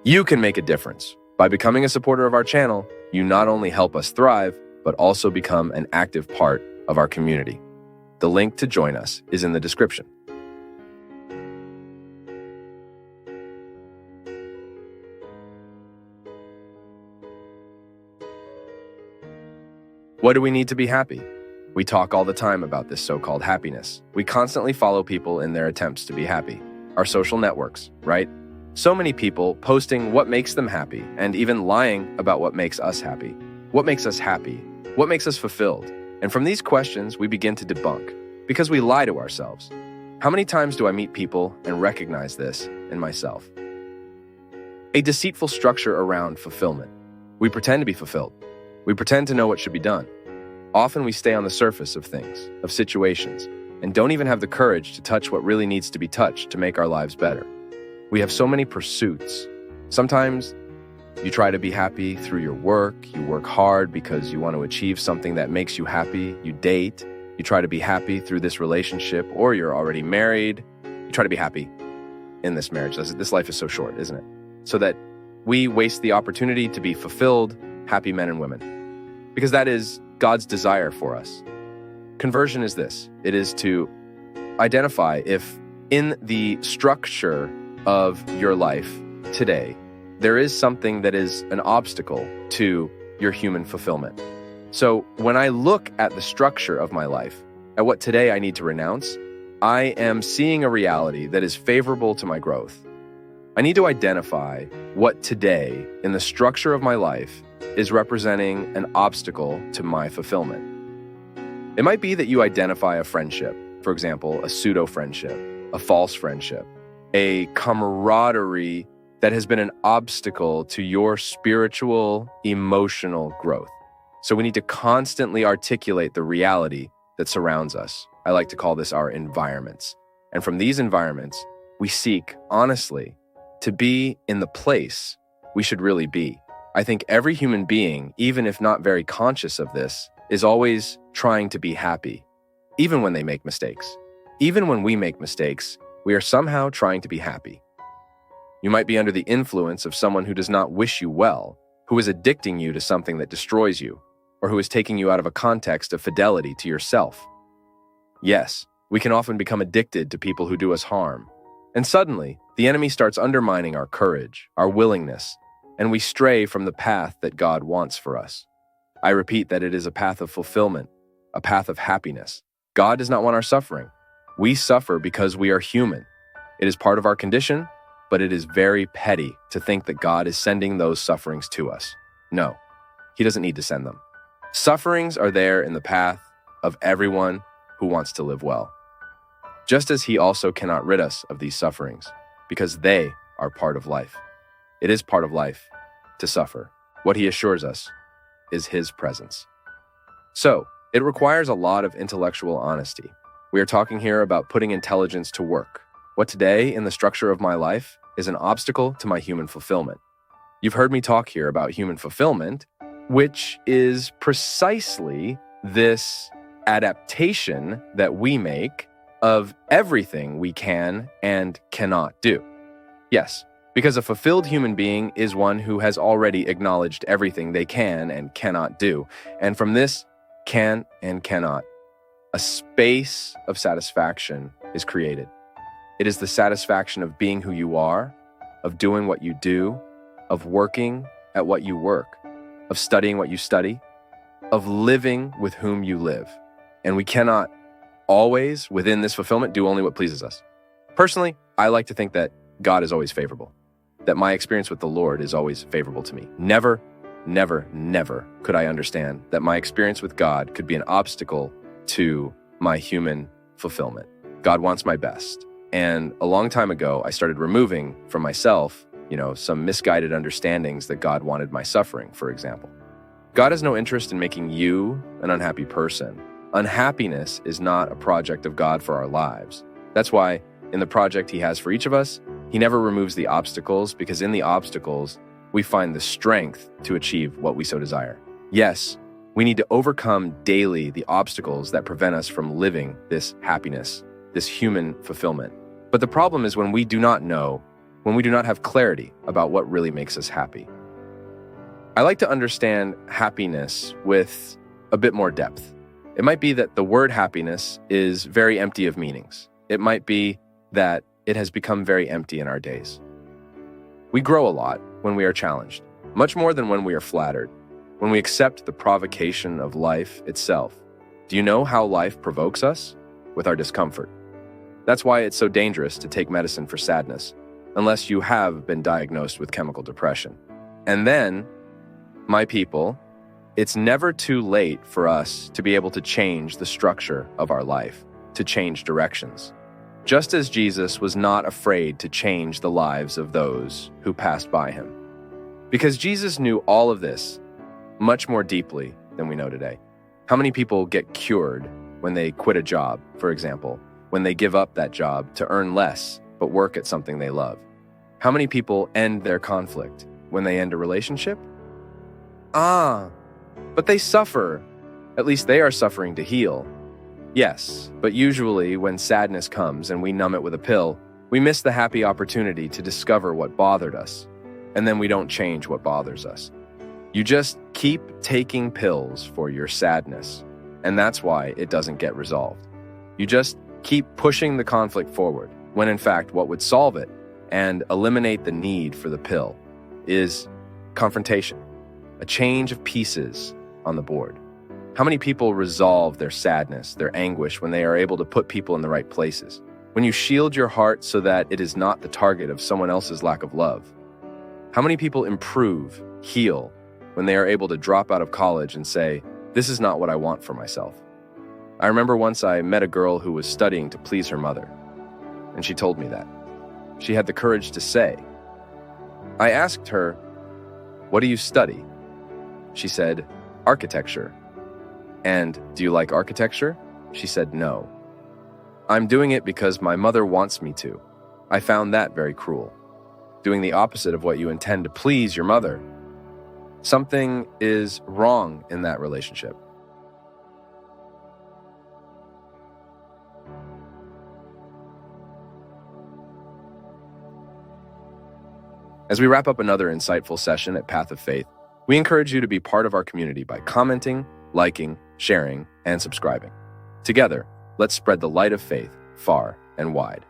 You can make a difference. By becoming a supporter of our channel, you not only help us thrive, but also become an active part of our community. The link to join us is in the description. What do we need to be happy? We talk all the time about this so-called happiness. We constantly follow people in their attempts to be happy. Our social networks, right? So many people posting what makes them happy and even lying about what makes us happy. What makes us happy? What makes us fulfilled? And from these questions, we begin to debunk because we lie to ourselves. How many times do I meet people and recognize this in myself? A deceitful structure around fulfillment. We pretend to be fulfilled. We pretend to know what should be done. Often we stay on the surface of things, of situations, and don't even have the courage to touch what really needs to be touched to make our lives better. We have so many pursuits. Sometimes you try to be happy through your work. You work hard because you want to achieve something that makes you happy. You date. You try to be happy through this relationship, or you're already married. You try to be happy in this marriage. This life is so short, isn't it? So that we waste the opportunity to be fulfilled, happy men and women. Because that is God's desire for us. Conversion is this. It is to identify if in the structure of your life today, there is something that is an obstacle to your human fulfillment. So when I look at the structure of my life, at what today I need to renounce, I am seeing a reality that is favorable to my growth. I need to identify what today in the structure of my life is representing an obstacle to my fulfillment. It might be that you identify a friendship, for example, a pseudo-friendship, a false friendship, a camaraderie that has been an obstacle to your spiritual, emotional growth. So we need to constantly articulate the reality that surrounds us. I like to call this our environments. And from these environments, we seek, honestly, to be in the place we should really be. I think every human being, even if not very conscious of this, is always trying to be happy, even when they make mistakes. Even when we make mistakes, we are somehow trying to be happy. You might be under the influence of someone who does not wish you well, who is addicting you to something that destroys you, or who is taking you out of a context of fidelity to yourself. Yes, we can often become addicted to people who do us harm. And suddenly, the enemy starts undermining our courage, our willingness, and we stray from the path that God wants for us. I repeat that it is a path of fulfillment, a path of happiness. God does not want our suffering. We suffer because we are human. It is part of our condition, but it is very petty to think that God is sending those sufferings to us. No, He doesn't need to send them. Sufferings are there in the path of everyone who wants to live well. Just as He also cannot rid us of these sufferings, because they are part of life. It is part of life to suffer. What He assures us is His presence. So, it requires a lot of intellectual honesty. We are talking here about putting intelligence to work. What today, in the structure of my life, is an obstacle to my human fulfillment. You've heard me talk here about human fulfillment, which is precisely this adaptation that we make of everything we can and cannot do. Yes, because a fulfilled human being is one who has already acknowledged everything they can and cannot do. And from this can and cannot, a space of satisfaction is created. It is the satisfaction of being who you are, of doing what you do, of working at what you work, of studying what you study, of living with whom you live. And we cannot always, within this fulfillment, do only what pleases us. Personally, I like to think that God is always favorable, that my experience with the Lord is always favorable to me. Never, never, never could I understand that my experience with God could be an obstacle to my human fulfillment. God wants my best. And a long time ago, I started removing from myself, some misguided understandings that God wanted my suffering, for example. God has no interest in making you an unhappy person. Unhappiness is not a project of God for our lives. That's why in the project He has for each of us, He never removes the obstacles, because in the obstacles, we find the strength to achieve what we so desire. Yes, we need to overcome daily the obstacles that prevent us from living this happiness, this human fulfillment. But the problem is when we do not know when we do not have clarity about what really makes us happy. I like to understand happiness with a bit more depth. It might be that the word happiness is very empty of meanings. It might be that it has become very empty in our days. We grow a lot when we are challenged, much more than when we are flattered, when we accept the provocation of life itself. Do you know how life provokes us? With our discomfort. That's why it's so dangerous to take medicine for sadness, unless you have been diagnosed with chemical depression. And then, my people, it's never too late for us to be able to change the structure of our life, to change directions. Just as Jesus was not afraid to change the lives of those who passed by him. Because Jesus knew all of this much more deeply than we know today. How many people get cured when they quit a job, for example, when they give up that job to earn less but work at something they love? How many people end their conflict when they end a relationship? But they suffer. At least they are suffering to heal. Yes, but usually when sadness comes and we numb it with a pill, we miss the happy opportunity to discover what bothered us, and then we don't change what bothers us. You just keep taking pills for your sadness, and that's why it doesn't get resolved. You just keep pushing the conflict forward, when in fact what would solve it and eliminate the need for the pill is confrontation, a change of pieces on the board. How many people resolve their sadness, their anguish, when they are able to put people in the right places? When you shield your heart so that it is not the target of someone else's lack of love? How many people improve, heal, when they are able to drop out of college and say, "This is not what I want for myself"? I remember once I met a girl who was studying to please her mother, and she told me that. She had the courage to say. I asked her, "What do you study?" She said, "Architecture." And, "Do you like architecture?" She said, "No. I'm doing it because my mother wants me to." I found that very cruel. Doing the opposite of what you intend to please your mother. Something is wrong in that relationship. As we wrap up another insightful session at Path of Faith, we encourage you to be part of our community by commenting, liking, sharing, and subscribing. Together, let's spread the light of faith far and wide.